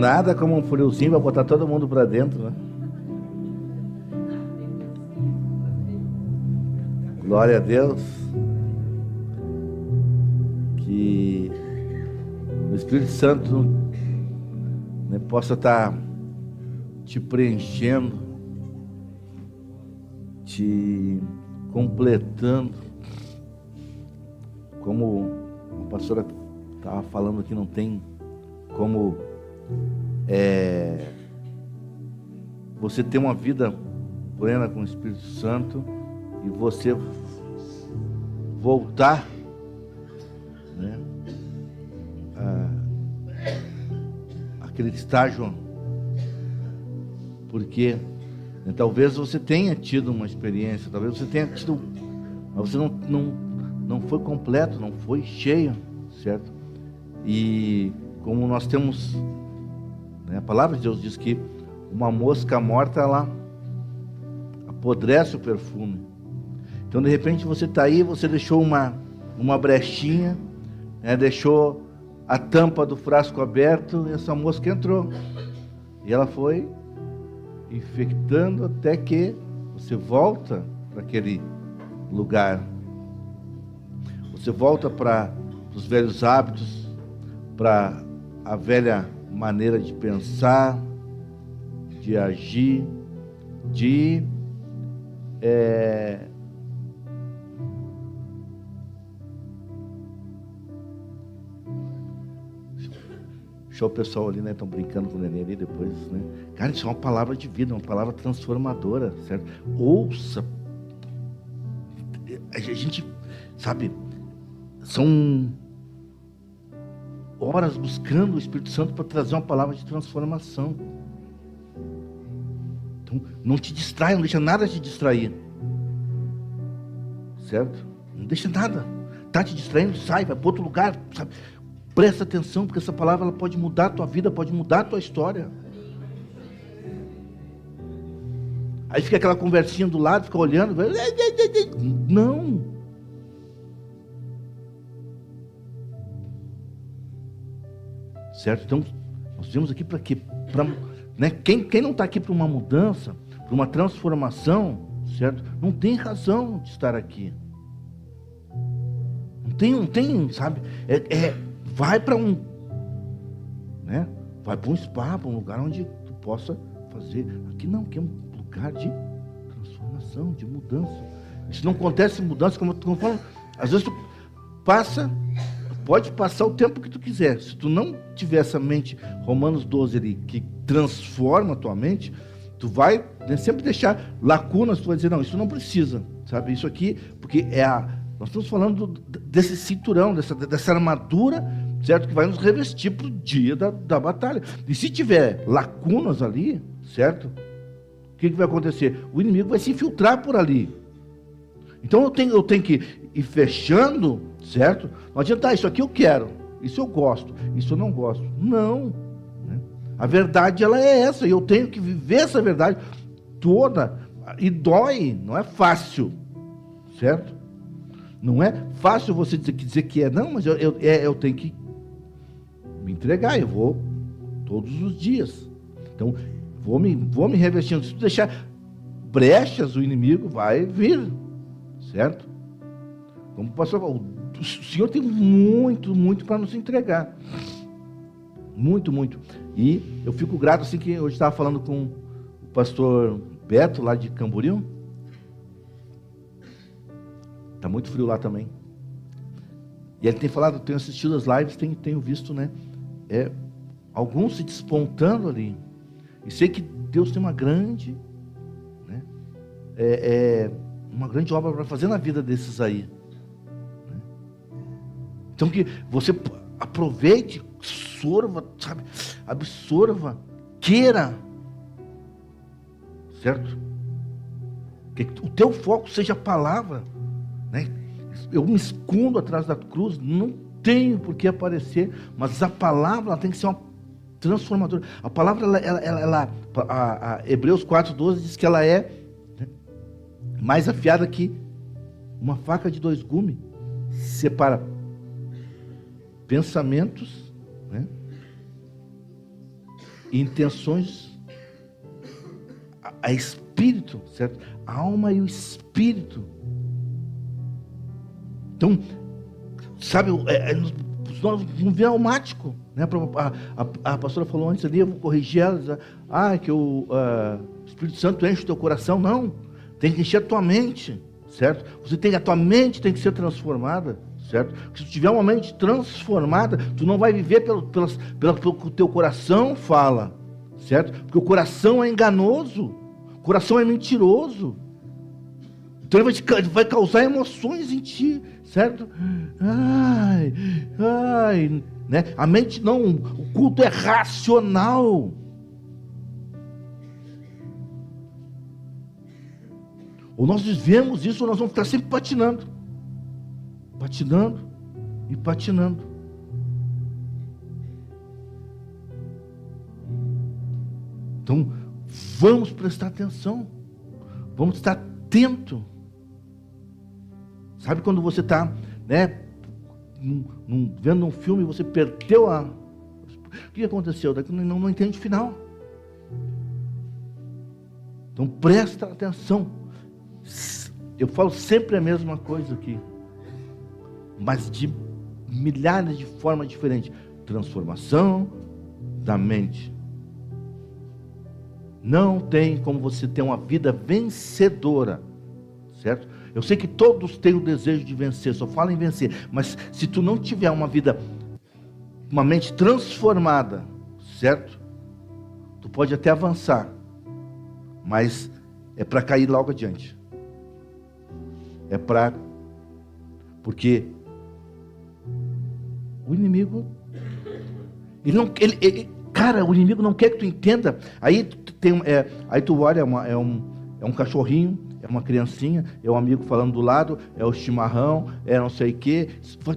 Nada como um friozinho vai botar todo mundo para dentro, né? Glória a Deus. Que o Espírito Santo, né, possa estar te preenchendo, te completando. Como a pastora estava falando aqui, não tem como você ter uma vida plena com o Espírito Santo e você voltar, né, aquele estágio, porque, né, talvez você tenha tido uma experiência, talvez você tenha tido, mas você não foi completo, não foi cheio, certo? E como nós temos, né, a palavra de Deus diz que uma mosca morta, ela apodrece o perfume. Então, de repente, você está aí, você deixou uma brechinha, né, deixou a tampa do frasco aberto, e essa mosca entrou. E ela foi infectando até que você volta para aquele lugar. Você volta para os velhos hábitos, para a velha maneira de pensar, de agir, de deixa o pessoal ali, né? Estão brincando com o neném ali depois, né? Cara, isso é uma palavra de vida, uma palavra transformadora, certo? Ouça. A gente, sabe, são horas buscando o Espírito Santo para trazer uma palavra de transformação. Então, não te distrai, não deixa nada te distrair, certo? Não deixa nada. Está te distraindo, sai, vai para outro lugar, sabe? Presta atenção, porque essa palavra ela pode mudar a tua vida, pode mudar a tua história. Aí fica aquela conversinha do lado, fica olhando. Não. Certo? Então, nós viemos aqui para quê? Né? Quem não está aqui para uma mudança, para uma transformação, certo? Não tem razão de estar aqui. Não tem, sabe? Vai para né? Vai para um spa, para um lugar onde tu possa fazer. Aqui não, aqui é um lugar de transformação, de mudança. Isso não acontece em mudança, como eu falo. Às vezes tu pode passar o tempo que tu quiser. Se tu não tiver essa mente, Romanos 12 ali, que transforma a tua mente, tu vai, né, sempre deixar lacunas, tu vai dizer, não, isso não precisa, sabe? Isso aqui, porque nós estamos falando desse cinturão, dessa armadura, certo? Que vai nos revestir para o dia da batalha. E se tiver lacunas ali, certo? O que vai acontecer? O inimigo vai se infiltrar por ali. Então eu tenho que ir fechando, certo? Não adianta, isso aqui eu quero, isso eu gosto, isso eu não gosto. Não. Né? A verdade, ela é essa, e eu tenho que viver essa verdade toda. E dói, não é fácil, certo? Não é fácil você dizer que é, não, mas eu tenho que me entregar, eu vou todos os dias. Então, vou me revestindo. Se tu deixar brechas, o inimigo vai vir, certo? Como o pastor falou, o Senhor tem muito, muito para nos entregar. Muito, muito. E eu fico grato, assim, que hoje estava falando com o pastor Beto, lá de Camboriú. Está muito frio lá também. E ele tem falado, tenho assistido as lives, tenho visto, né? Alguns se despontando ali. E sei que Deus tem uma grande, né? Uma grande obra para fazer na vida desses aí. Né? Então que você aproveite, absorva, sabe? Absorva, queira. Certo? Que o teu foco seja a palavra. Né? Eu me escondo atrás da cruz, não tenho por que aparecer, mas a palavra ela tem que ser uma transformadora. A palavra, Hebreus 4:12 diz que ela é, né, mais afiada que uma faca de 2 gumes, separa pensamentos, né, intenções, a espírito, certo? A alma e o espírito. Então, sabe, nós não vê automático, né? A pastora falou antes ali, eu vou corrigir ela, que o Espírito Santo enche o teu coração. Não, tem que encher a tua mente, certo? A tua mente tem que ser transformada, certo? Porque se tu tiver uma mente transformada, tu não vai viver pelo que o teu coração fala, certo? Porque o coração é enganoso, o coração é mentiroso. Então ele vai causar emoções em ti, certo? Né? A mente não, o culto é racional. Ou nós vivemos isso, ou nós vamos ficar sempre patinando e patinando. Então, vamos prestar atenção, vamos estar atento. Sabe quando você está, né, vendo um filme e você perdeu o que aconteceu? Daqui não entende o final. Então presta atenção. Eu falo sempre a mesma coisa aqui, mas de milhares de formas diferentes. Transformação da mente. Não tem como você ter uma vida vencedora, certo? Eu sei que todos têm o desejo de vencer, só falam em vencer, mas se tu não tiver uma mente transformada, certo? Tu pode até avançar, mas é para cair logo adiante. Porque o inimigo, cara, o inimigo não quer que tu entenda. Aí tu olha, é um cachorrinho, é uma criancinha, é um amigo falando do lado, é o chimarrão, é não sei o quê.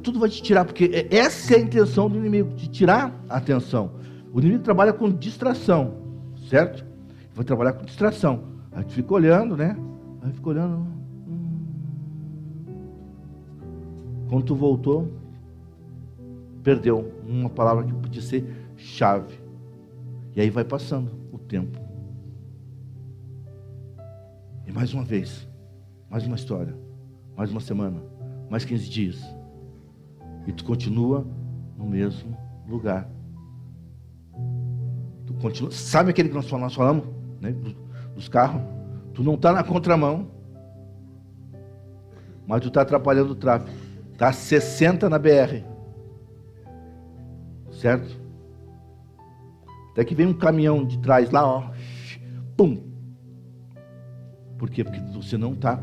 Tudo vai te tirar, porque essa é a intenção do inimigo, de tirar a atenção. O inimigo trabalha com distração, certo? Vai trabalhar com distração. Aí tu fica olhando, né? Aí fica olhando. Quando tu voltou, perdeu uma palavra que podia ser chave. E aí vai passando o tempo. E mais uma vez, mais uma história, mais uma semana, mais 15 dias. E tu continua no mesmo lugar. Tu continua. Sabe aquele que nós falamos, né, dos carros? Tu não está na contramão, mas tu está atrapalhando o tráfego. Está 60 na BR. Certo? Até que vem um caminhão de trás lá, ó. Pum! Por quê? Porque você não está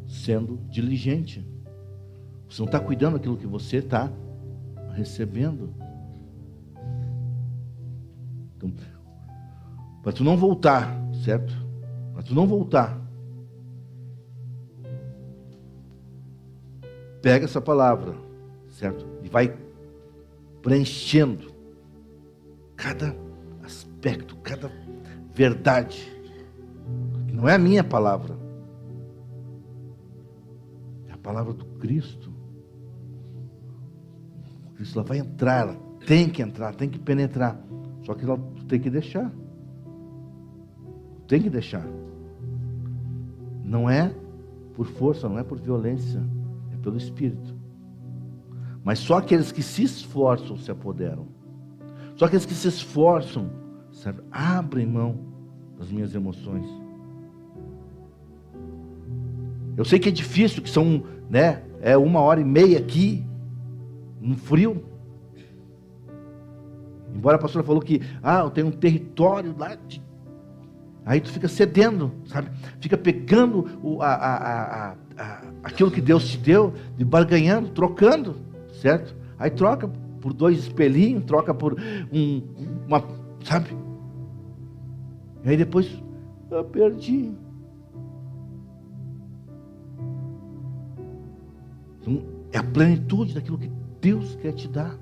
sendo diligente. Você não está cuidando daquilo que você está recebendo. Então, para tu não voltar, certo? Para tu não voltar, pega essa palavra, certo? E vai preenchendo cada aspecto, cada verdade. Não é a minha palavra, é a palavra do Cristo. O Cristo, ela vai entrar, ela tem que entrar, tem que penetrar. Só que ela tem que deixar. Tem que deixar. Não é por força, não é por violência, é pelo Espírito. Mas só aqueles que se esforçam se apoderam. Só aqueles que se esforçam, sabe, abrem mão das minhas emoções. Eu sei que é difícil, que são, né, 1h30 aqui, no frio. Embora a pastora falou que, eu tenho um território lá, aí tu fica cedendo, sabe? Fica pegando aquilo que Deus te deu, de barganhando, trocando, certo? Aí troca por 2 espelhinhos, troca por uma, sabe? E aí depois, eu perdi. Então, é a plenitude daquilo que Deus quer te dar.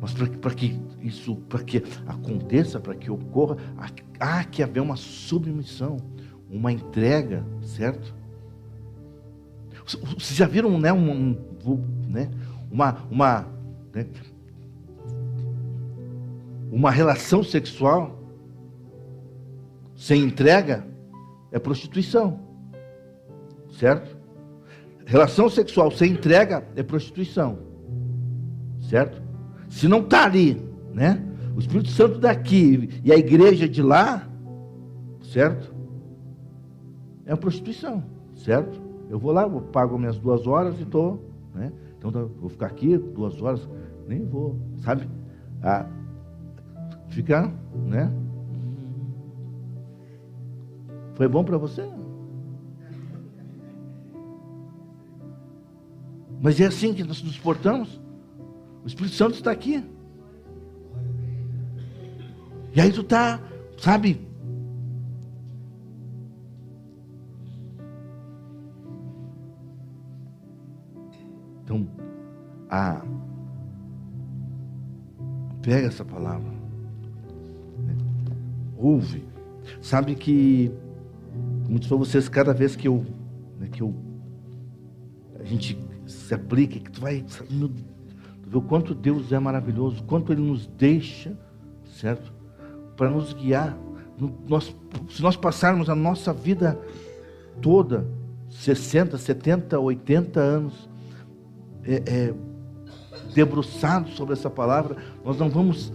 Mas para que isso, para que aconteça, para que ocorra, há que haver uma submissão, uma entrega, certo? Vocês já viram, né, Uma relação sexual sem entrega é prostituição. Certo? Relação sexual sem entrega é prostituição. Certo? Se não está ali, né? O Espírito Santo daqui e a igreja de lá, certo? É uma prostituição, certo? Eu vou lá, eu pago minhas 2 horas e estou, né? Então vou ficar aqui 2 horas, nem vou, sabe? Ficar, né? Foi bom para você? Mas é assim que nós nos portamos. O Espírito Santo está aqui. E aí tu tá, sabe? Então, pega essa palavra, né? Ouve. Sabe que, como disse para vocês, cada vez que a gente se aplica, que tu vai, sabe, tu vê o quanto Deus é maravilhoso, o quanto Ele nos deixa, certo? Para nos guiar. Se nós passarmos a nossa vida toda, 60, 70, 80 anos, debruçados sobre essa palavra, nós não vamos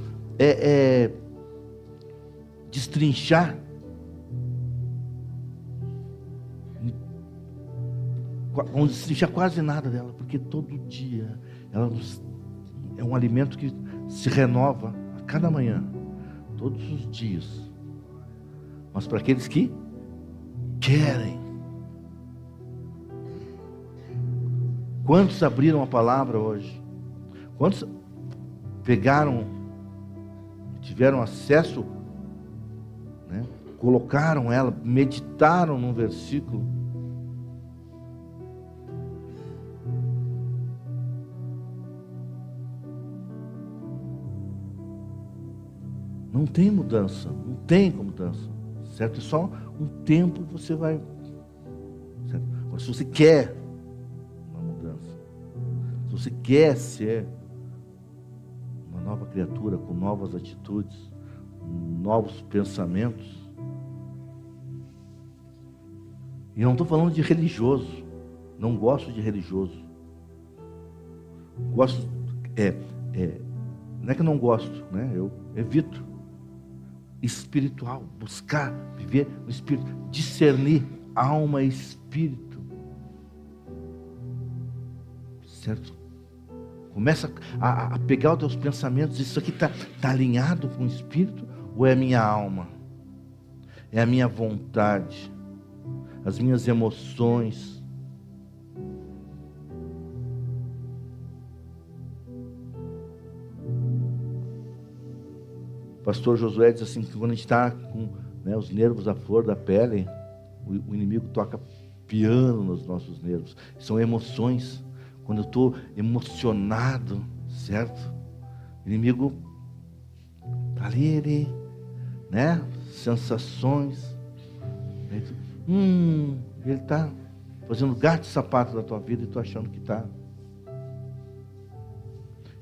destrinchar, vamos destrinchar quase nada dela, porque todo dia ela é um alimento que se renova a cada manhã, todos os dias. Mas para aqueles que querem. Quantos abriram a palavra hoje? Quantos pegaram, tiveram acesso, né? Colocaram ela, meditaram num versículo? Não tem mudança, não tem como mudança, certo? É só um tempo que você vai, certo? Mas se você quer uma mudança, se você quer ser uma nova criatura, com novas atitudes, novos pensamentos, e não estou falando de religioso, não gosto de religioso, gosto, não é que eu não gosto, né? Eu evito. Espiritual, buscar viver no Espírito, discernir alma e Espírito, certo? Começa a pegar os teus pensamentos, isso aqui está alinhado com o Espírito, ou é a minha alma, é a minha vontade, as minhas emoções? O pastor Josué diz assim, que quando a gente está com, né, os nervos à flor da pele, o inimigo toca piano nos nossos nervos. São emoções. Quando eu estou emocionado, certo? O inimigo está ali, né? Sensações. Ele está fazendo gato e sapato da tua vida e tu achando que está.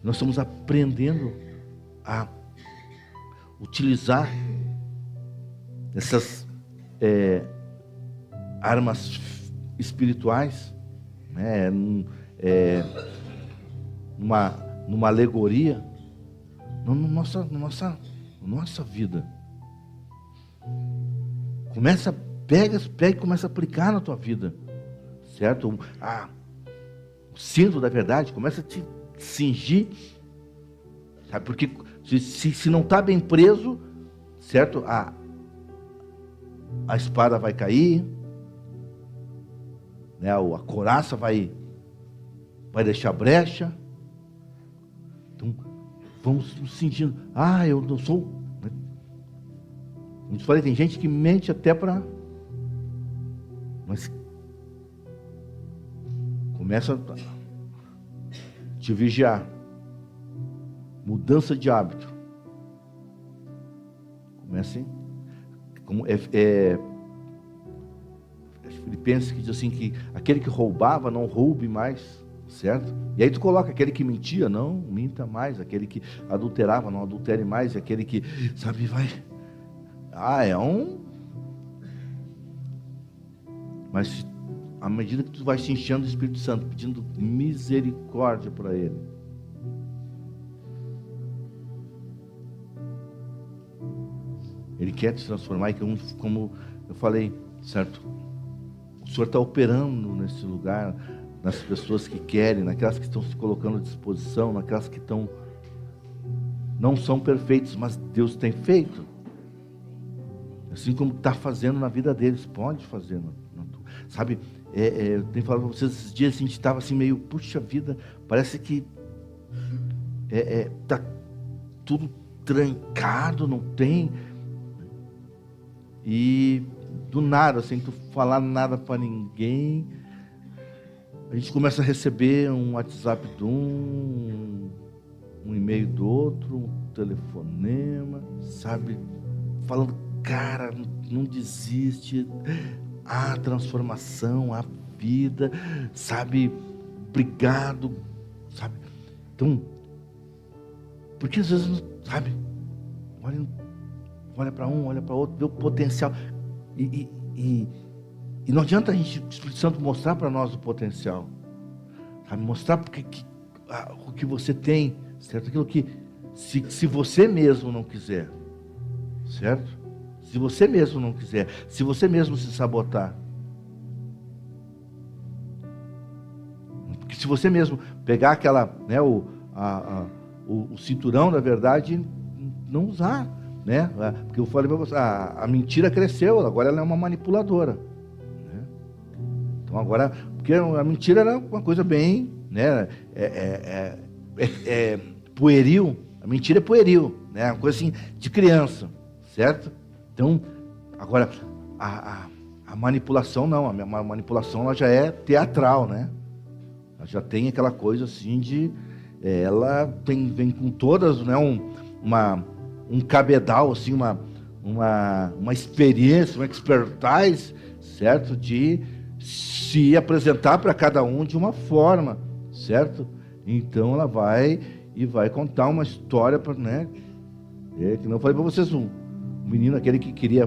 Nós estamos aprendendo a utilizar essas armas espirituais, né, numa alegoria, na nossa vida. Pega e começa a aplicar na tua vida, certo? O cinto da verdade começa a te cingir, sabe? Porque se não está bem preso, certo? A espada vai cair, né? A couraça vai deixar brecha. Então, vamos nos sentindo, eu não sou. Como eu te falei, tem gente que mente até para. Mas começa a te vigiar. Mudança de hábito. Comece, como Filipenses que diz assim, que aquele que roubava, não roube mais certo? E aí tu coloca aquele que mentia, não minta mais, aquele que adulterava, não adultere mais, e aquele que, sabe, vai... Mas à medida que tu vai se enchendo do Espírito Santo, pedindo misericórdia para Ele, Ele quer te transformar, e como eu falei, certo? O Senhor está operando nesse lugar, nas pessoas que querem, naquelas que estão se colocando à disposição, naquelas que não são perfeitos, mas Deus tem feito. Assim como está fazendo na vida deles, pode fazer. Sabe, eu tenho falado para vocês, esses dias a gente estava assim meio, puxa vida, parece que está tudo trancado, não tem... E do nada, sem tu falar nada para ninguém, a gente começa a receber um WhatsApp de um e-mail do outro, um telefonema, sabe? Falando, cara, não desiste, a transformação, a vida, sabe? Obrigado, sabe? Então, porque às vezes, sabe? Olha para um, olha para outro, vê o potencial. E não adianta a gente, o Espírito Santo, mostrar para nós o potencial. Sabe? Mostrar o que você tem, certo? Aquilo que, se você mesmo não quiser, certo? Se você mesmo não quiser, se você mesmo se sabotar. Porque se você mesmo pegar aquela, né, o cinturão, na verdade, não usar. Né? Porque eu falei para você, a mentira cresceu, agora ela é uma manipuladora, né? Então agora, porque a mentira era uma coisa bem, né, pueril, a mentira é pueril, né, uma coisa assim de criança, certo? Então, agora, a manipulação não, a manipulação ela já é teatral, né? Ela já tem aquela coisa assim de, ela vem com todas, né, um cabedal, assim, uma experiência, uma expertise, certo? De se apresentar para cada um de uma forma, certo? Então ela vai contar uma história, né? Que não falei para vocês, um menino, aquele que queria,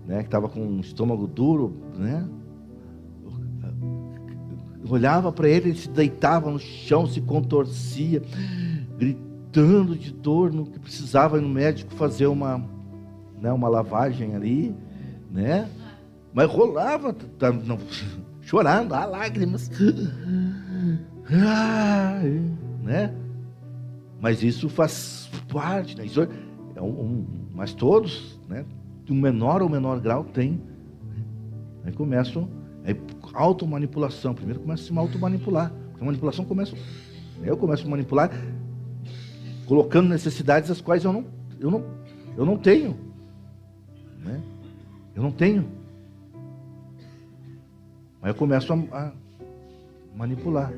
né? Que estava com um estômago duro, né? Eu olhava para ele, ele se deitava no chão, se contorcia, gritando de dor, no que precisava ir no médico fazer uma lavagem ali, né? Mas rolava, chorando, lágrimas, né? Mas isso faz parte, né? Isso mas todos, né? De um menor ou menor grau tem. Aí começam, automanipulação. Primeiro começa a se automanipular. Porque a manipulação começa, eu começo a manipular, colocando necessidades as quais eu não tenho, né? Eu não tenho. Aí eu começo a manipular.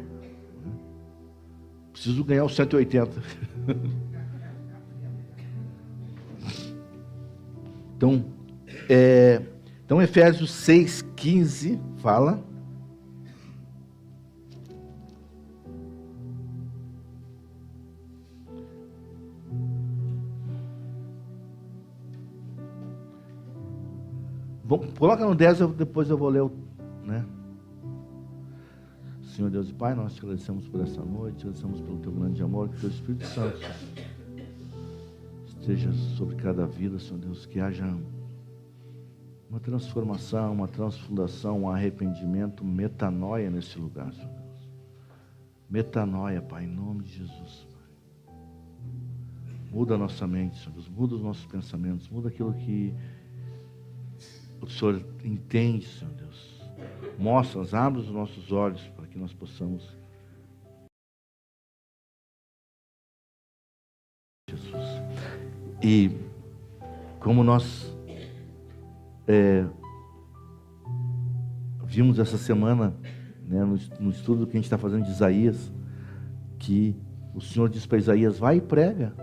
Preciso ganhar os 180. Então Efésios 6,15 fala. Coloca no 10, depois eu vou ler, né? Senhor Deus e Pai, nós te agradecemos por essa noite, te agradecemos pelo teu grande amor, que o teu Espírito Santo esteja sobre cada vida, Senhor Deus, que haja uma transformação, uma transfundação, um arrependimento, metanoia nesse lugar, Senhor Deus. Metanoia, Pai, em nome de Jesus, Pai. Muda a nossa mente, Senhor Deus, muda os nossos pensamentos, muda aquilo que o Senhor entende, Senhor Deus. Mostra-nos, abre os nossos olhos para que nós possamos, Jesus. E como nós vimos essa semana, né, no estudo que a gente está fazendo de Isaías, que o Senhor diz para Isaías, vai e prega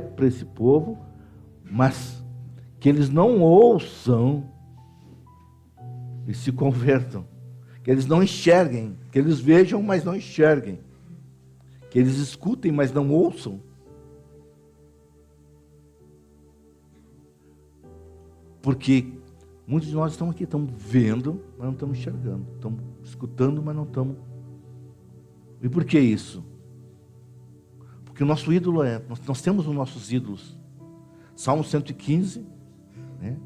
para esse povo, mas que eles não ouçam e se convertam, que eles não enxerguem, que eles vejam, mas não enxerguem, que eles escutem, mas não ouçam. Porque muitos de nós estamos aqui, estamos vendo, mas não estamos enxergando, estamos escutando, mas não estamos. E por que isso? Porque o nosso ídolo nós temos os nossos ídolos. Salmo 115, né?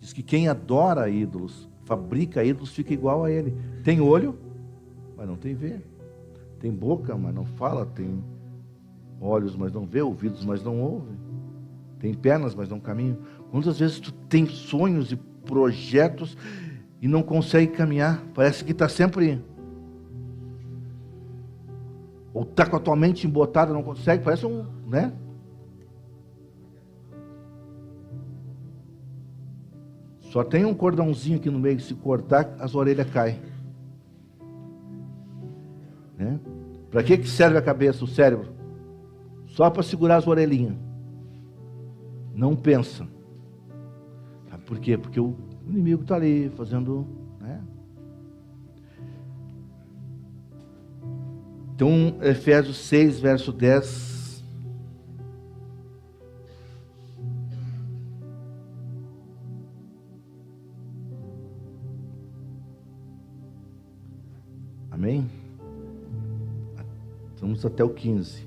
Diz que quem adora ídolos, fabrica ídolos, fica igual a ele. Tem olho, mas não tem ver. Tem boca, mas não fala. Tem olhos, mas não vê. Ouvidos, mas não ouve. Tem pernas, mas não caminha. Quantas vezes tu tem sonhos e projetos e não consegue caminhar? Parece que está sempre... Ou está com a tua mente embotada, não consegue. Parece né? Só tem um cordãozinho aqui no meio, que se cortar, as orelhas caem. Né? Para que serve a cabeça, o cérebro? Só para segurar as orelhinhas. Não pensa. Sabe por quê? Porque o inimigo está ali fazendo... Né? Então, Efésios 6, verso 10... Amém? Vamos até o 15.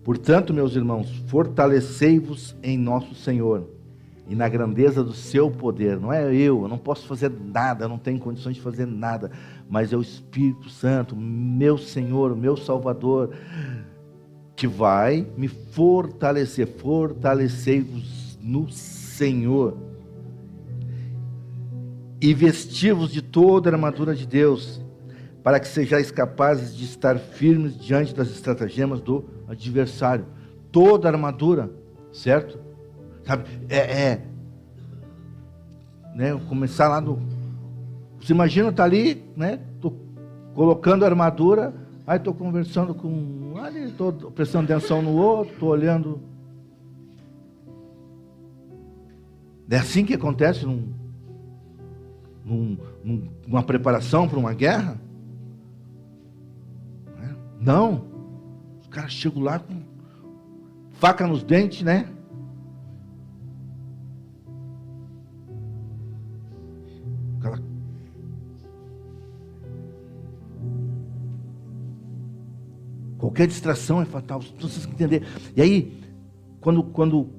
Portanto, meus irmãos, fortalecei-vos em nosso Senhor e na grandeza do seu poder. Não é eu não posso fazer nada, eu não tenho condições de fazer nada, mas é o Espírito Santo, meu Senhor, meu Salvador, que vai me fortalecer. Fortalecei-vos no Senhor e vestivos de toda a armadura de Deus, para que sejais capazes de estar firmes diante das estratagemas do adversário. Toda a armadura, certo? Sabe, né, começar lá do... Você imagina, tá ali, né, tô colocando a armadura, aí tô conversando com... Ali, tô prestando atenção no outro, tô olhando... É assim que acontece numa preparação para uma guerra? Não, os caras chegam lá com faca nos dentes, né? Qualquer distração é fatal, vocês têm que entender. E aí, quando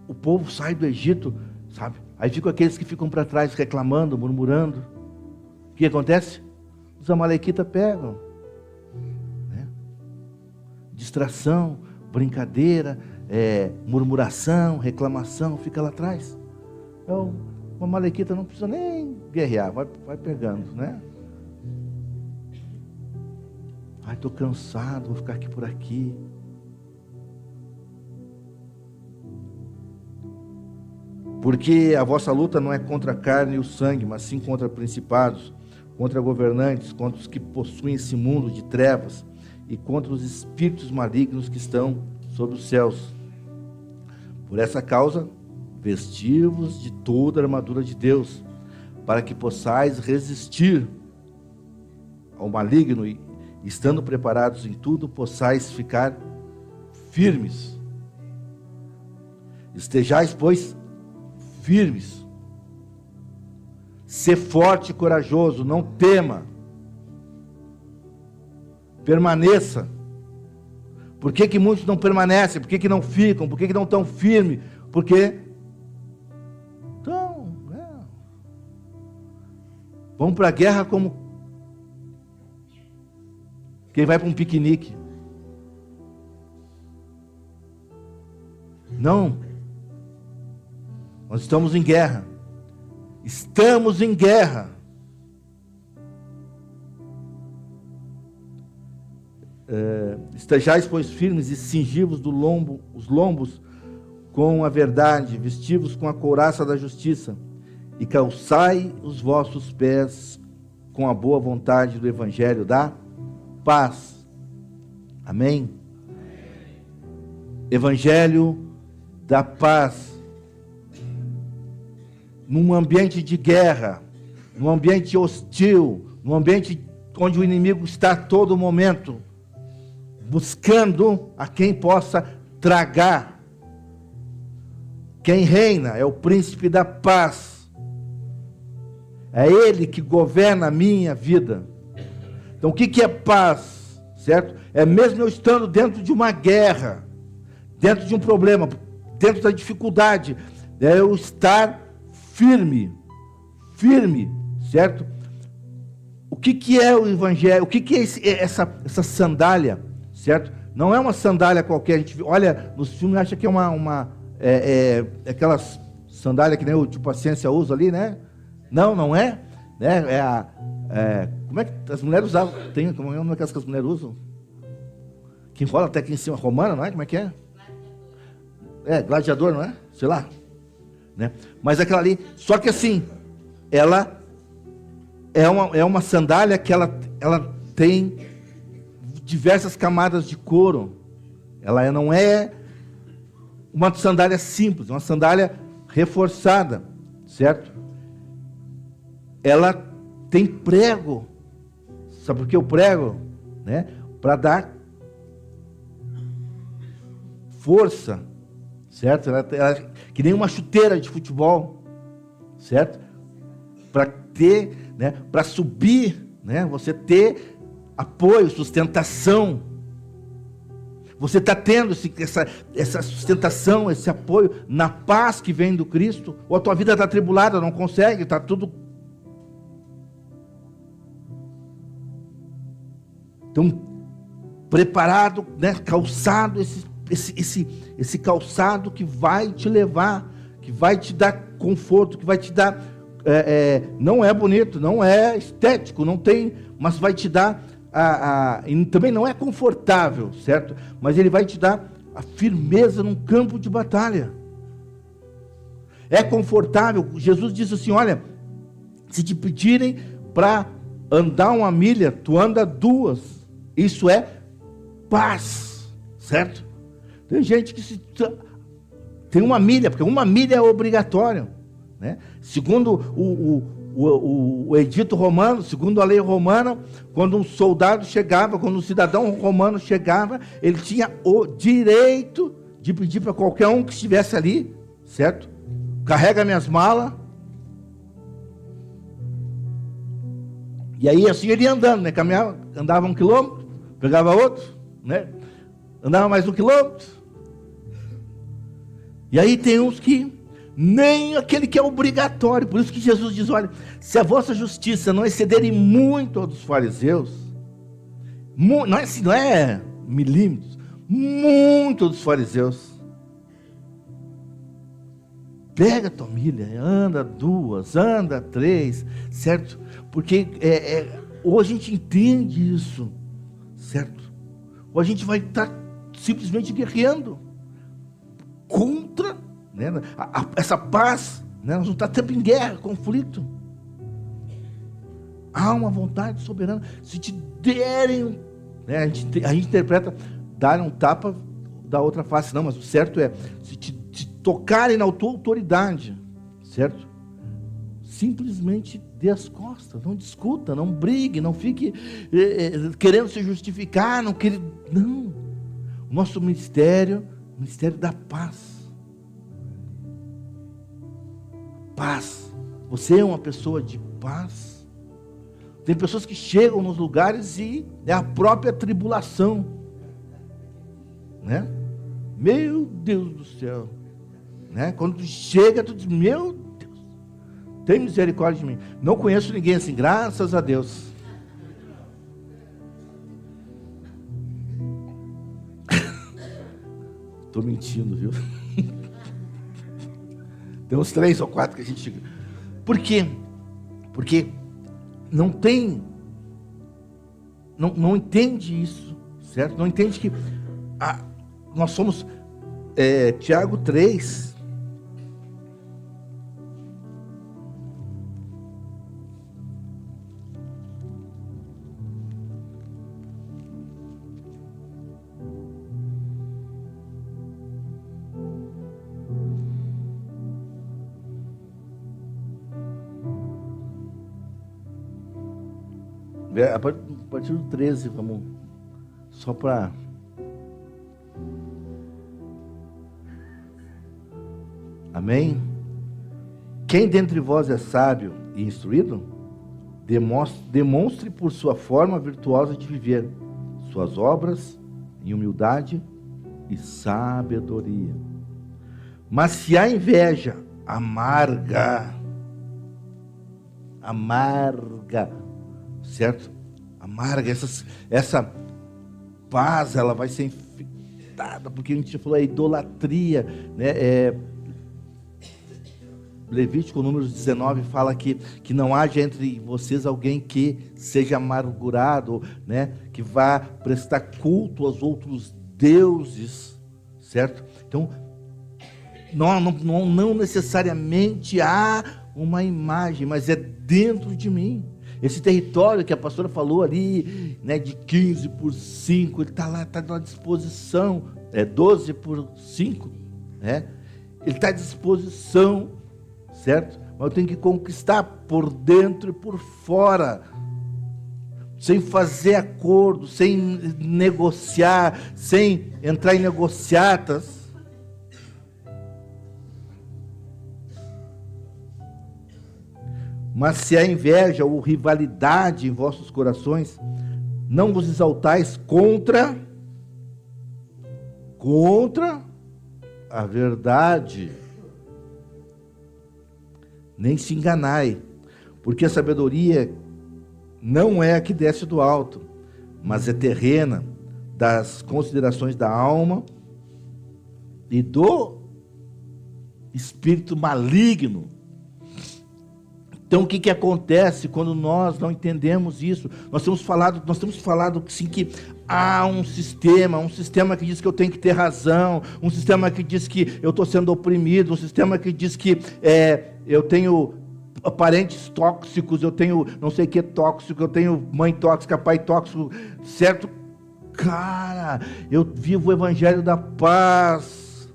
o povo sai do Egito, sabe? Aí ficam aqueles que ficam para trás reclamando, murmurando. O que acontece? Os amalequitas pegam. Distração, brincadeira, murmuração, reclamação, fica lá atrás. Então, uma malequita não precisa nem guerrear, vai pegando, né? Ai, estou cansado, vou ficar aqui por aqui. Porque a vossa luta não é contra a carne e o sangue, mas sim contra principados, contra governantes, contra os que possuem esse mundo de trevas, e contra os espíritos malignos que estão sobre os céus. Por essa causa, vestivos de toda a armadura de Deus, para que possais resistir ao maligno e, estando preparados em tudo, possais ficar firmes. Estejais, pois, firmes. Sê forte e corajoso, não tema. Permaneça. Por que muitos não permanecem? Por que não ficam? Por que não estão firmes? Porque vão para a guerra como quem vai para um piquenique. Não. Nós estamos em guerra. Estamos em guerra. Estejais, pois, firmes e cingivos os lombos com a verdade, vestivos com a couraça da justiça, e calçai os vossos pés com a boa vontade do evangelho da paz. Amém? Evangelho da paz. Num ambiente de guerra, num ambiente hostil, num ambiente onde o inimigo está a todo momento buscando a quem possa tragar. Quem reina é o príncipe da paz. É ele que governa a minha vida. Então o que é paz? Certo? É mesmo eu estando dentro de uma guerra, dentro de um problema, dentro da dificuldade, é eu estar firme, certo? O que é o evangelho? O que é essa sandália, certo? Não é uma sandália qualquer. A gente olha nos filmes e acha que é aquelas sandálias que nem o tipo a ciência usa ali, né? Não é. Né? Como é que as mulheres usavam? Como é que as mulheres usam? Que enrola até aqui em cima, romana, não é? Como é que é? Gladiador, não é? Sei lá. Né? Mas aquela ali, só que assim, ela é uma sandália que ela tem diversas camadas de couro. Ela não é uma sandália simples, uma sandália reforçada, certo? Ela tem prego. Sabe por que o prego? Né? Para dar força, certo? Ela que nem uma chuteira de futebol, certo? Para ter, né? Para subir, né? Você ter apoio, sustentação. Você está tendo essa sustentação, esse apoio na paz que vem do Cristo? Ou a tua vida está atribulada, não consegue, está tudo. Então, preparado, né? Calçado, esse calçado que vai te levar, que vai te dar conforto, que vai te dar, não é bonito, não é estético, não tem, mas vai te dar, e também não é confortável, certo? Mas ele vai te dar a firmeza num campo de batalha. É confortável. Jesus disse assim, olha, se te pedirem para andar 1 milha, tu anda 2. Isso é paz, certo? Tem gente que tem 1 milha, porque 1 milha é obrigatório, né? Segundo o edito romano, segundo a lei romana, quando um soldado chegava, quando um cidadão romano chegava, ele tinha o direito de pedir para qualquer um que estivesse ali, certo? Carrega minhas malas. E aí assim ele ia andando, né? Caminhava, andava 1 quilômetro, pegava outro, né? Andava mais 1 quilômetro. E aí tem uns que nem aquele que é obrigatório. Por isso que Jesus diz, olha, se a vossa justiça não excederem muito a dos fariseus, não é milímetros, muito dos fariseus, pega a tua milha, anda 2, anda 3, certo? Porque hoje a gente entende isso, certo? Ou a gente vai estar simplesmente guerreando contra, né, essa paz, né? Nós vamos estar sempre em guerra, conflito. Há uma vontade soberana. Se te derem, né, a gente interpreta, dar um tapa da outra face, não, mas o certo é, se te tocarem na tua autoridade, certo? Simplesmente dê as costas, não discuta, não brigue, não fique querendo se justificar, não. O nosso ministério da paz. Paz. Você é uma pessoa de paz. Tem pessoas que chegam nos lugares e é a própria tribulação, né? Meu Deus do céu, né? Quando tu chega, tu diz, meu Deus, tem misericórdia de mim. Não conheço ninguém assim, graças a Deus. Estou mentindo, viu? Tem uns 3 ou 4 que a gente... Por quê? Porque não entende isso, certo? Não entende que nós somos... Tiago 3... A partir do 13, vamos. Só para. Amém? Quem dentre vós é sábio e instruído, demonstre por sua forma virtuosa de viver suas obras em humildade e sabedoria. Mas se há inveja amarga, certo? Amarga, essa paz, ela vai ser infectada, porque a gente falou, é idolatria, né? Levítico, números 19, fala que não haja entre vocês alguém que seja amargurado, né? Que vá prestar culto aos outros deuses, certo? Então, não necessariamente há uma imagem, mas é dentro de mim. Esse território que a pastora falou ali, né, de 15 por 5, ele está lá, está à disposição, 12 por 5, né? Ele está à disposição, certo? Mas eu tenho que conquistar por dentro e por fora, sem fazer acordo, sem negociar, sem entrar em negociatas. Mas se há inveja ou rivalidade em vossos corações, não vos exaltais contra a verdade, nem se enganai, porque a sabedoria não é a que desce do alto, mas é terrena, das considerações da alma e do espírito maligno. Então, o que acontece quando nós não entendemos isso? Nós temos falado sim, que há um sistema que diz que eu tenho que ter razão, um sistema que diz que eu estou sendo oprimido, um sistema que diz que eu tenho parentes tóxicos, eu tenho não sei o que tóxico, eu tenho mãe tóxica, pai tóxico, certo? Cara, eu vivo o evangelho da paz.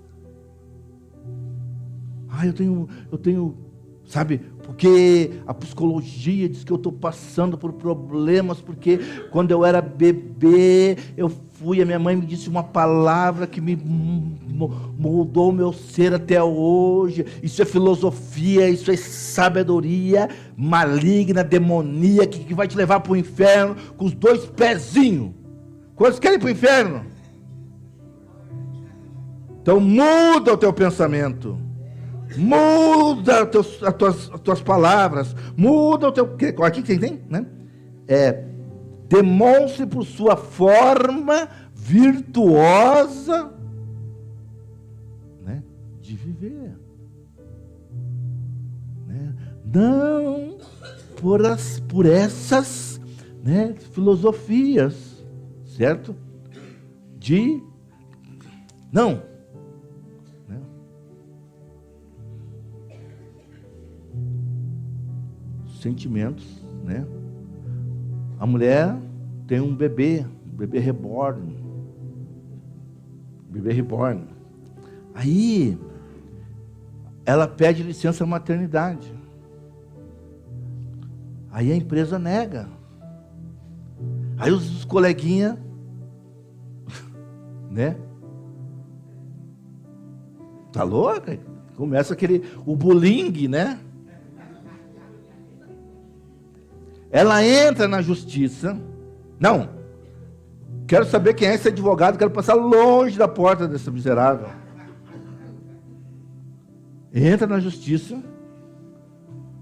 Eu tenho, sabe? Porque a psicologia diz que eu estou passando por problemas, porque quando eu era bebê, a minha mãe me disse uma palavra que me moldou o meu ser até hoje. Isso é filosofia, isso é sabedoria maligna, demoníaca, que vai te levar para o inferno com os 2 pezinhos. Quantos querem ir para o inferno? Então muda o teu pensamento. Muda as tuas palavras, muda o teu... Aqui quem tem, né? Demonstre por sua forma virtuosa, né, de viver, né? Não por essas, né, filosofias, certo? Não. Sentimentos, né? A mulher tem um bebê reborn. Aí ela pede licença maternidade. Aí a empresa nega. Aí os coleguinhas, né? Tá louca? Começa o bullying, né? Ela entra na justiça. Não, quero saber quem é esse advogado, quero passar longe da porta desse miserável. Entra na justiça,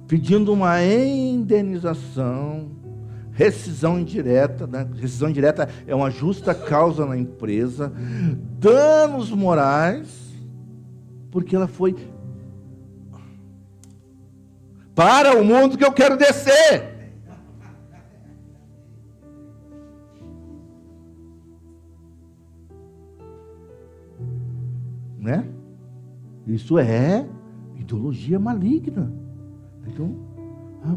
pedindo uma indenização, rescisão indireta, né? Rescisão indireta é uma justa causa na empresa, danos morais, porque ela foi para o mundo que eu quero descer. Né? Isso é ideologia maligna. Então,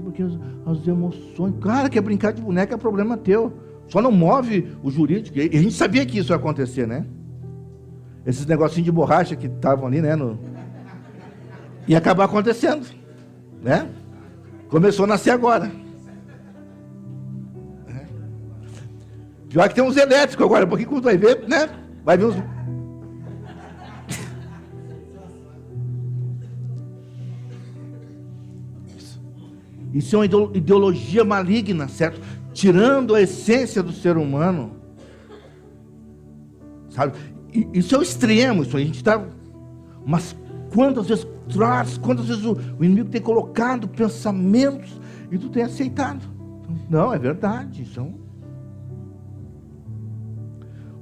porque as emoções, cara, quer brincar de boneca é problema teu, só não move o jurídico. E a gente sabia que isso ia acontecer, né? Esses negocinhos de borracha que estavam ali, né, ia acabar acontecendo, né? Começou a nascer agora. Pior que tem uns elétricos agora, um pouquinho, quando vai ver, né? Vai ver uns... Isso é uma ideologia maligna, certo? Tirando a essência do ser humano. Sabe? Isso é o extremo, isso a gente está... Mas quantas vezes o inimigo tem colocado pensamentos e tu tem aceitado? Não, é verdade. Isso é um...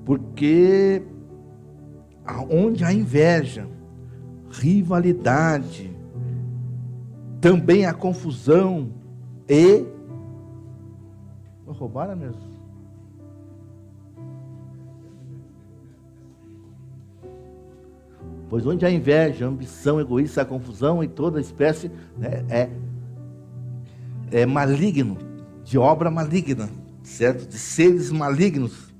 Porque onde há inveja, rivalidade, também há confusão e... Roubaram mesmo? Pois onde há inveja, ambição, egoísmo, há confusão e toda espécie, né, é maligno, de obra maligna, certo? De seres malignos.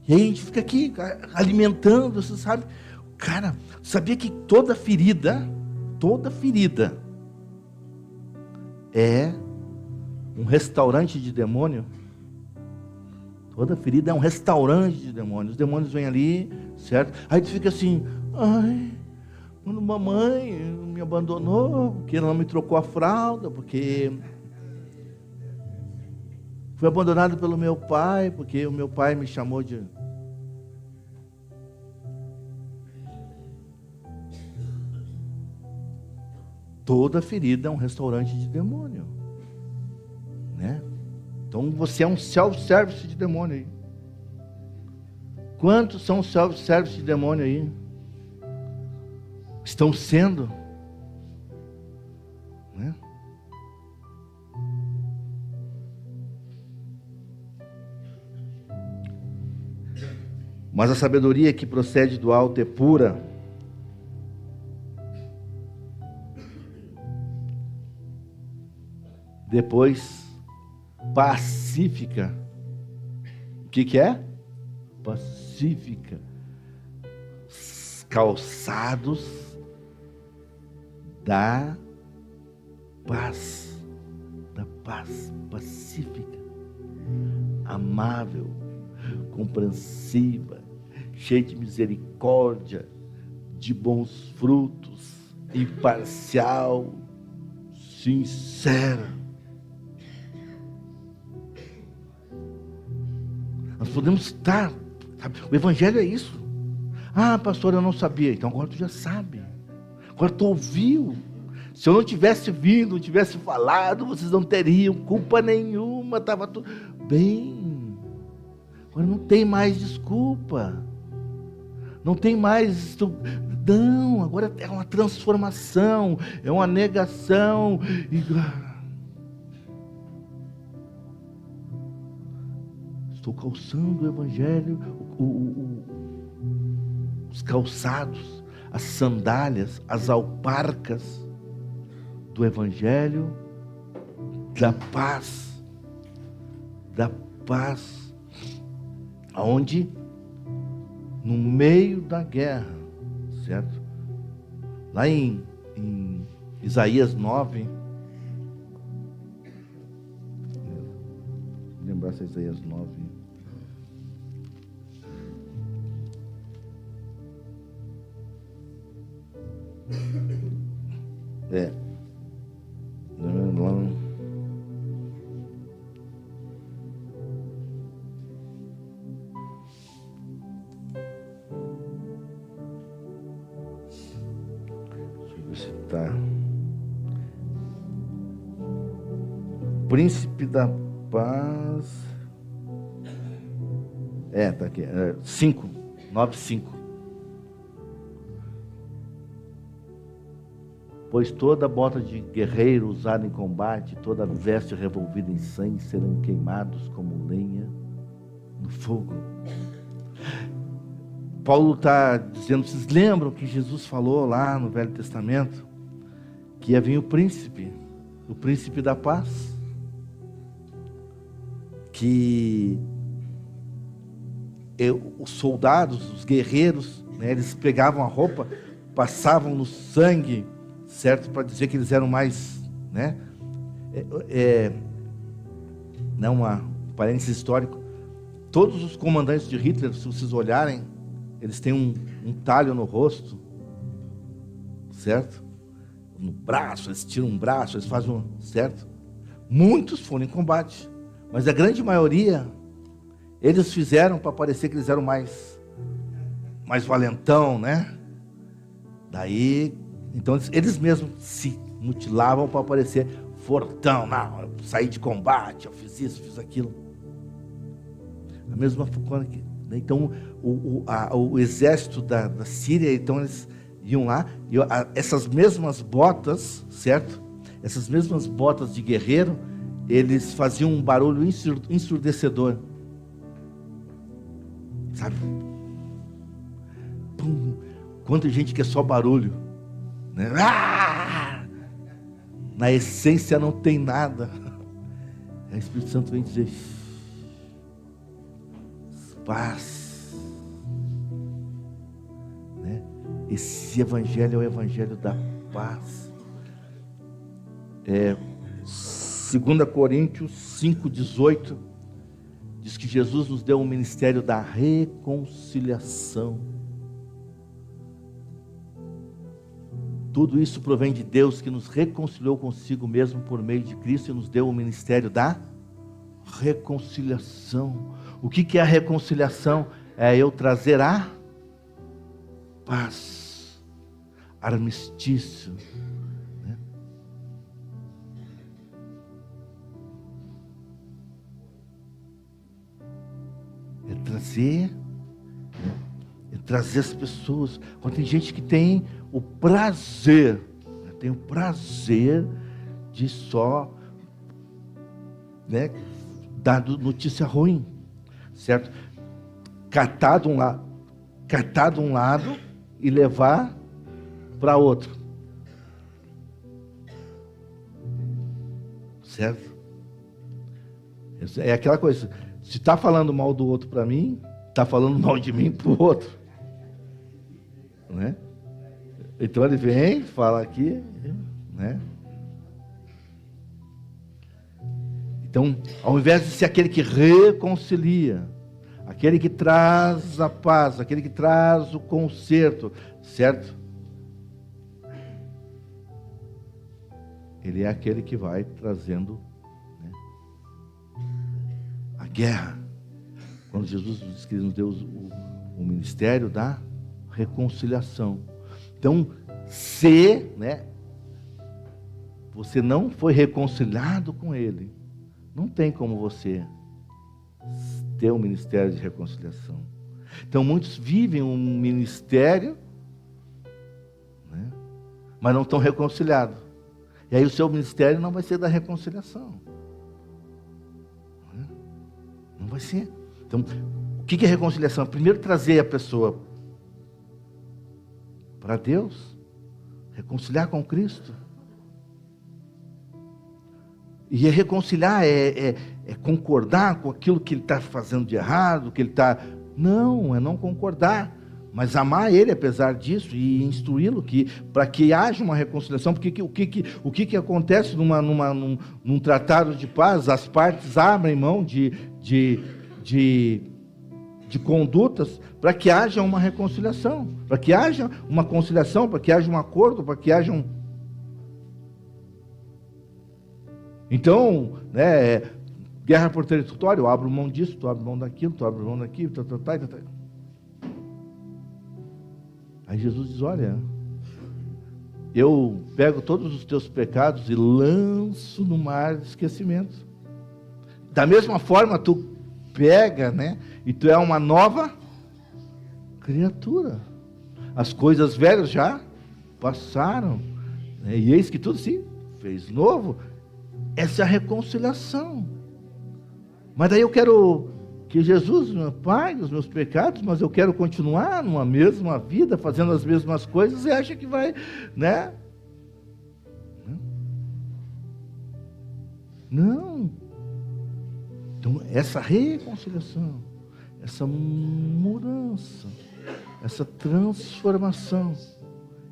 E aí a gente fica aqui alimentando, você sabe? Cara, sabia que toda ferida é um restaurante de demônio? Toda ferida é um restaurante de demônios. Os demônios vêm ali, certo? Aí tu fica assim, ai, quando mamãe me abandonou, porque ela não me trocou a fralda, porque fui abandonado pelo meu pai, porque o meu pai me chamou de... Toda ferida é um restaurante de demônio, né? Então você é um self-service de demônio aí. Quantos são self-service de demônio aí? Estão sendo, né? Mas a sabedoria que procede do alto é pura, depois pacífica. O que é? Pacífica. Calçados da paz. Da paz pacífica. Amável, compreensiva, cheia de misericórdia, de bons frutos, imparcial, sincera. Nós podemos estar, sabe? O Evangelho é isso. Ah, pastor, eu não sabia. Então agora tu já sabe. Agora tu ouviu. Se eu não tivesse vindo, não tivesse falado, vocês não teriam culpa nenhuma. Estava tudo bem. Agora não tem mais desculpa. Não tem mais... Não, agora é uma transformação. É uma negação. Estou calçando o Evangelho, os calçados, as sandálias, as alparcas do Evangelho da paz, aonde no meio da guerra, certo? Lá em Isaías 9, lembrar se é Isaías 9. Deixa eu ver se está. Príncipe da paz. Está aqui. 9:5. Pois toda bota de guerreiro usada em combate, toda veste revolvida em sangue, serão queimados como lenha no fogo. Paulo está dizendo, vocês lembram que Jesus falou lá no Velho Testamento, que ia vir o príncipe da paz, que os soldados, os guerreiros, né, eles pegavam a roupa, passavam no sangue, certo? Para dizer que eles eram mais, né? né, um parênteses histórico, todos os comandantes de Hitler, se vocês olharem, eles têm um talho no rosto, certo? No braço, eles tiram um braço, eles fazem certo? Muitos foram em combate, mas a grande maioria, eles fizeram para parecer que eles eram mais valentão, né? Daí, então eles mesmos se mutilavam para parecer fortão. Não, eu saí de combate, eu fiz isso, fiz aquilo. A mesma coisa que, né? Então o exército da Síria, então eles iam lá, e essas mesmas botas, certo? Essas mesmas botas de guerreiro, eles faziam um barulho ensurdecedor, sabe? Pum. Quanta gente que é só barulho, né? Ah! Na essência não tem nada. Aí o Espírito Santo vem dizer: paz, né? Esse evangelho é o evangelho da paz. 2 Coríntios 5,18 diz que Jesus nos deu um ministério da reconciliação. Tudo isso provém de Deus, que nos reconciliou consigo mesmo por meio de Cristo e nos deu o ministério da reconciliação. O que é a reconciliação? É eu trazer a paz, armistício, né? É trazer as pessoas. Quando tem gente que tem o prazer, né? Tem o prazer de só, né, dar notícia ruim, certo? Catar de um lado e levar para outro, certo? É aquela coisa, se está falando mal do outro para mim, está falando mal de mim para o outro, né? Então ele vem, fala aqui, né? Então, ao invés de ser aquele que reconcilia, aquele que traz a paz, aquele que traz o conserto, certo? Ele é aquele que vai trazendo, né, a guerra. Quando Jesus diz que nos deu o ministério da reconciliação. Então, se, né, você não foi reconciliado com Ele, não tem como você ter um ministério de reconciliação. Então muitos vivem um ministério, né, mas não estão reconciliados. E aí o seu ministério não vai ser da reconciliação, né? Não vai ser. Então, o que é reconciliação? Primeiro trazer a pessoa para Deus, reconciliar com Cristo. E reconciliar é concordar com aquilo que ele está fazendo de errado, que ele está... Não, é não concordar, mas amar ele apesar disso e instruí-lo para que haja uma reconciliação. Porque o que acontece num tratado de paz? As partes abrem mão de condutas para que haja uma reconciliação, para que haja uma conciliação, para que haja um acordo, para que haja um... Então, né, guerra por território, eu abro mão disso, tu abre mão daquilo, tu abre mão daquilo, tá. Aí Jesus diz: olha, eu pego todos os teus pecados e lanço no mar de esquecimento. Da mesma forma, tu pega, né, e tu é uma nova criatura. As coisas velhas já passaram, né, e eis que tudo se fez novo. Essa é a reconciliação. Mas daí eu quero que Jesus me pague os meus pecados, mas eu quero continuar numa mesma vida, fazendo as mesmas coisas, e acha que vai, né? Não. Então, essa reconciliação, essa mudança, essa transformação,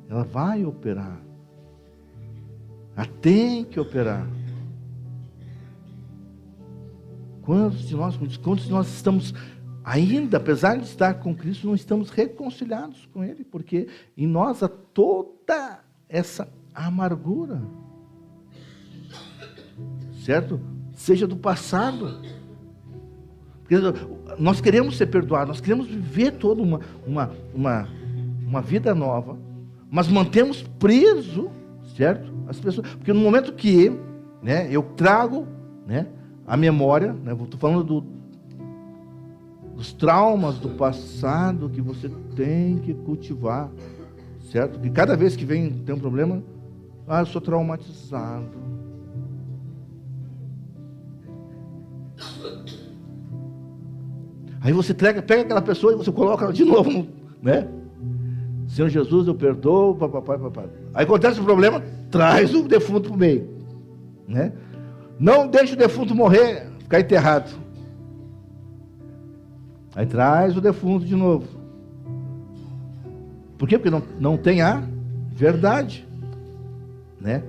ela vai operar. Ela tem que operar. Quantos de nós estamos ainda, apesar de estar com Cristo, não estamos reconciliados com Ele, porque em nós há toda essa amargura, certo? Seja do passado. Porque nós queremos ser perdoados, nós queremos viver toda uma vida nova, mas mantemos preso, certo? As pessoas, porque no momento que, né, eu trago, né, a memória, né, estou falando dos traumas do passado que você tem que cultivar, certo? Que cada vez que tem um problema, eu sou traumatizado. Aí você pega aquela pessoa e você coloca ela de novo, né? Senhor Jesus, eu perdoo, papai. Aí acontece o problema, traz o defunto para o meio, né? Não deixe o defunto morrer, ficar enterrado. Aí traz o defunto de novo. Por quê? Porque não tem a verdade, né?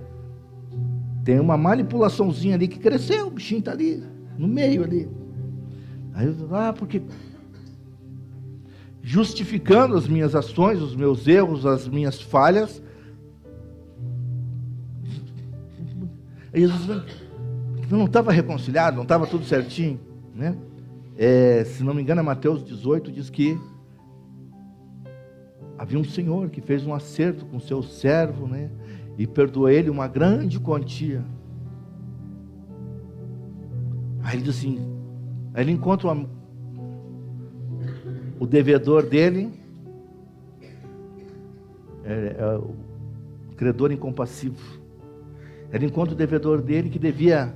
Tem uma manipulaçãozinha ali que cresceu, o bichinho está ali, no meio ali. Aí eu porque justificando as minhas ações, os meus erros, as minhas falhas. Aí Jesus não estava reconciliado, não estava tudo certinho, né? Se não me engano, é Mateus 18, diz que havia um senhor que fez um acerto com seu servo, né? E perdoou ele uma grande quantia. Aí ele diz assim, aí ele encontra o devedor dele, o credor incompassivo. Ele encontra o devedor dele que devia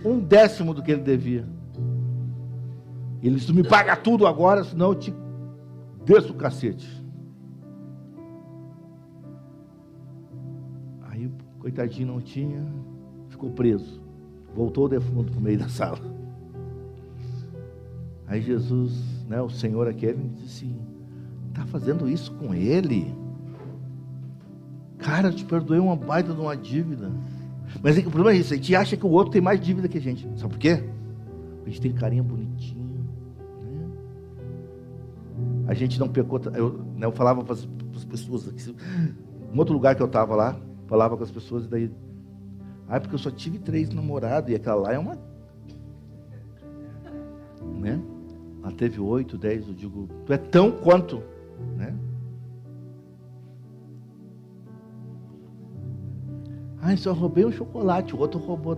1/10 do que ele devia. Ele disse, tu me paga tudo agora, senão eu te desço o cacete. Aí o coitadinho não tinha, ficou preso. Voltou o defunto para o meio da sala. Aí Jesus, né, o Senhor aquele, disse assim, está fazendo isso com ele? Cara, eu te perdoei uma baita de uma dívida. Mas o problema é isso, a gente acha que o outro tem mais dívida que a gente. Sabe por quê? A gente tem carinha bonitinha, né? A gente não pecou. Eu falava para as pessoas aqui, em outro lugar que eu estava lá, falava com as pessoas, e daí, porque eu só tive 3 namorados, e aquela lá é uma, né? Ela teve 8, 10, eu digo, tu é tão quanto, né? Só roubei um chocolate, o outro roubou.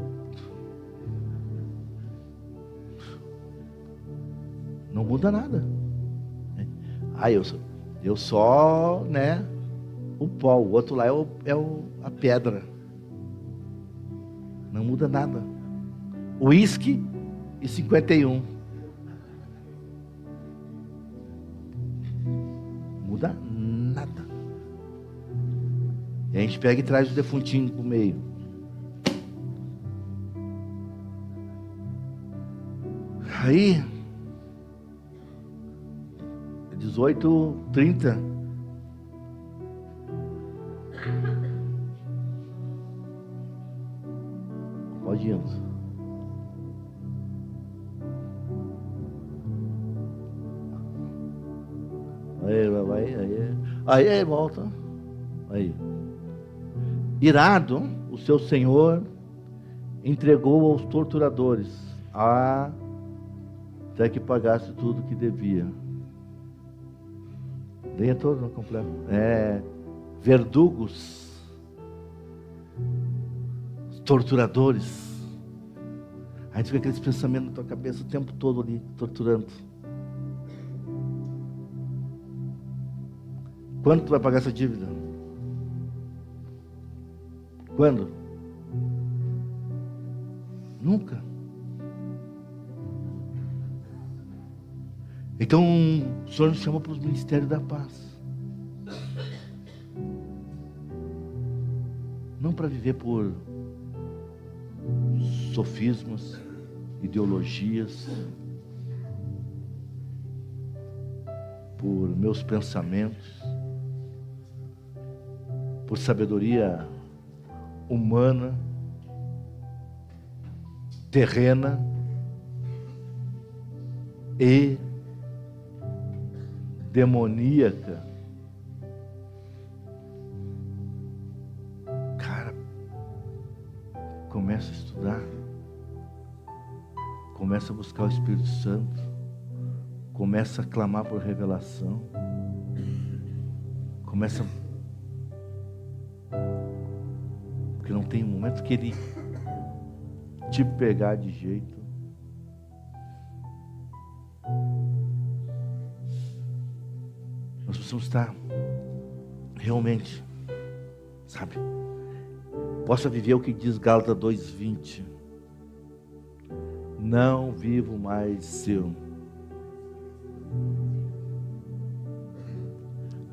Não muda nada, né? Eu só, né, o pó, o outro lá é a pedra. Não muda nada. Uísque e 51. Muda nada. E a gente pega e traz o defuntinho pro meio. Aí 18:30. Pode ir. Aí volta. Aí. Irado, o seu senhor entregou aos torturadores até que pagasse tudo que devia. Leia todo no completo. Verdugos, torturadores. Aí fica aqueles pensamentos na tua cabeça o tempo todo ali, torturando. Quando tu vai pagar essa dívida? Quando? Nunca. Então, o Senhor nos chama para os ministérios da paz. Não para viver por sofismas, ideologias, por meus pensamentos, por sabedoria humana, terrena, e demoníaca. Cara, começa a estudar, começa a buscar o Espírito Santo, começa a clamar por revelação, começa, porque não tem um momento que ele te pegar de jeito. Nós precisamos estar realmente, sabe, possa viver o que diz Gálatas 2:20. Não vivo mais eu.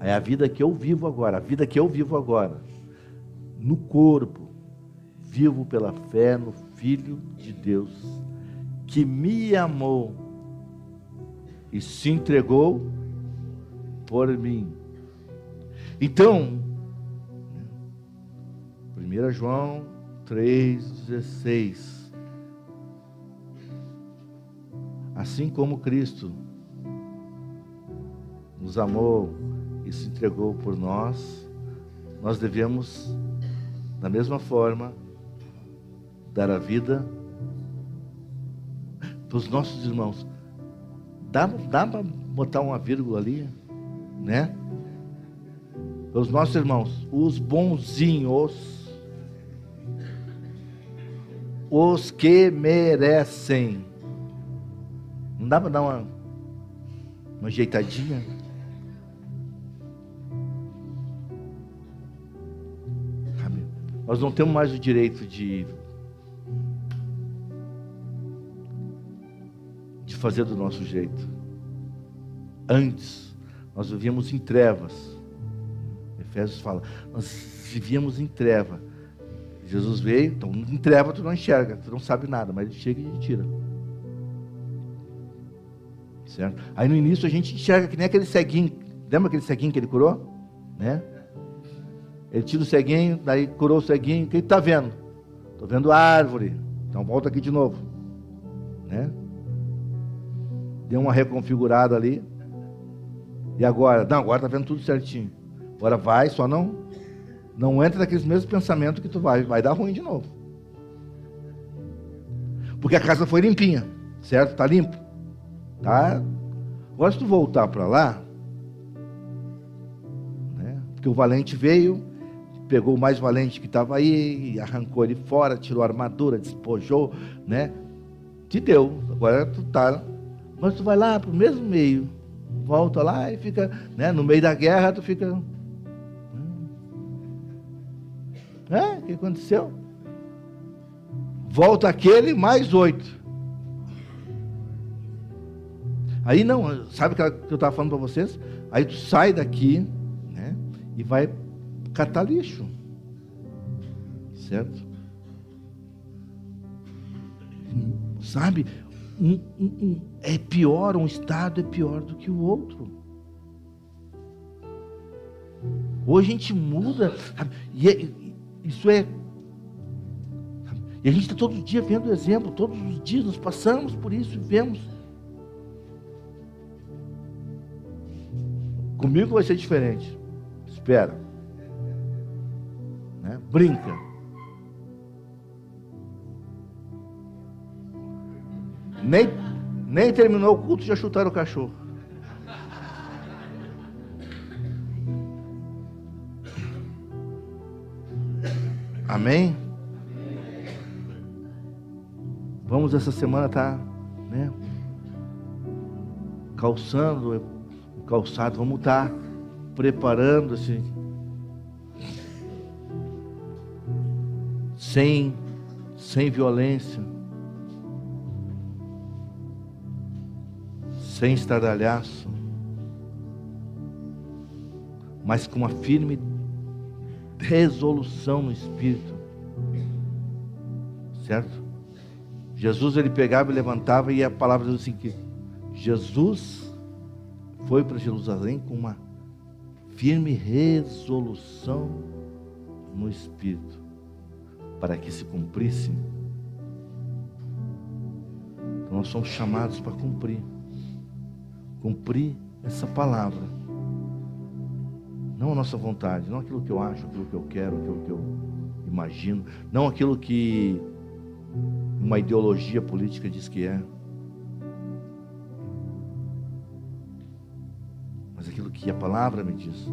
É a vida que eu vivo agora, no corpo, vivo pela fé no Filho de Deus, que me amou e se entregou por mim. Então, 1 João 3,16. Assim como Cristo nos amou e se entregou por nós, nós devemos, da mesma forma, dar a vida para os nossos irmãos. Dá para botar uma vírgula ali, né? Para os nossos irmãos, os bonzinhos, os que merecem. Não dá para dar uma ajeitadinha? Sabe? Nós não temos mais o direito de fazer do nosso jeito. Antes, nós vivíamos em trevas. Efésios fala, nós vivíamos em treva. Jesus veio, então em treva tu não enxerga, tu não sabe nada, mas ele chega e tira. Certo? Aí no início a gente enxerga que nem aquele ceguinho. Lembra aquele ceguinho que ele curou? Né? Ele tira o ceguinho, daí curou o ceguinho. O que ele está vendo? Estou vendo a árvore. Então volta aqui de novo. Né? Deu uma reconfigurada ali. E agora? Não, agora está vendo tudo certinho. Agora vai, só não entra naqueles mesmos pensamentos que tu vai dar ruim de novo. Porque a casa foi limpinha, certo? Está limpo. Tá? Agora se tu voltar para lá, né? Porque o valente veio, pegou o mais valente que estava aí, arrancou ele fora, tirou a armadura, despojou, né? Te deu, agora tu tá, mas tu vai lá pro mesmo meio, volta lá e fica, né? No meio da guerra tu fica, o que aconteceu? Volta aquele mais 8. Aí não, sabe o que eu estava falando para vocês? Aí tu sai daqui, né? E vai catar lixo. Certo? Sabe? É pior, um estado é pior do que o outro. Hoje a gente muda, sabe? Isso é. Sabe? E a gente está todo dia vendo o exemplo, todos os dias nós passamos por isso e vemos. Comigo vai ser diferente. Espera. Né? Brinca. Nem terminou o culto, já chutaram o cachorro. Amém? Vamos essa semana estar, né, calçando o calçado, vamos estar preparando-se sem violência, sem estardalhaço, mas com uma firme resolução no Espírito, certo? Jesus, ele pegava e levantava, e a palavra diz assim, que Jesus foi para Jerusalém com uma firme resolução no Espírito, para que se cumprisse. Então nós somos chamados para cumprir. cumprir essa palavra. Não a nossa vontade, não aquilo que eu acho, aquilo que eu quero, aquilo que eu imagino, não aquilo que uma ideologia política diz que é, mas aquilo que a palavra me diz.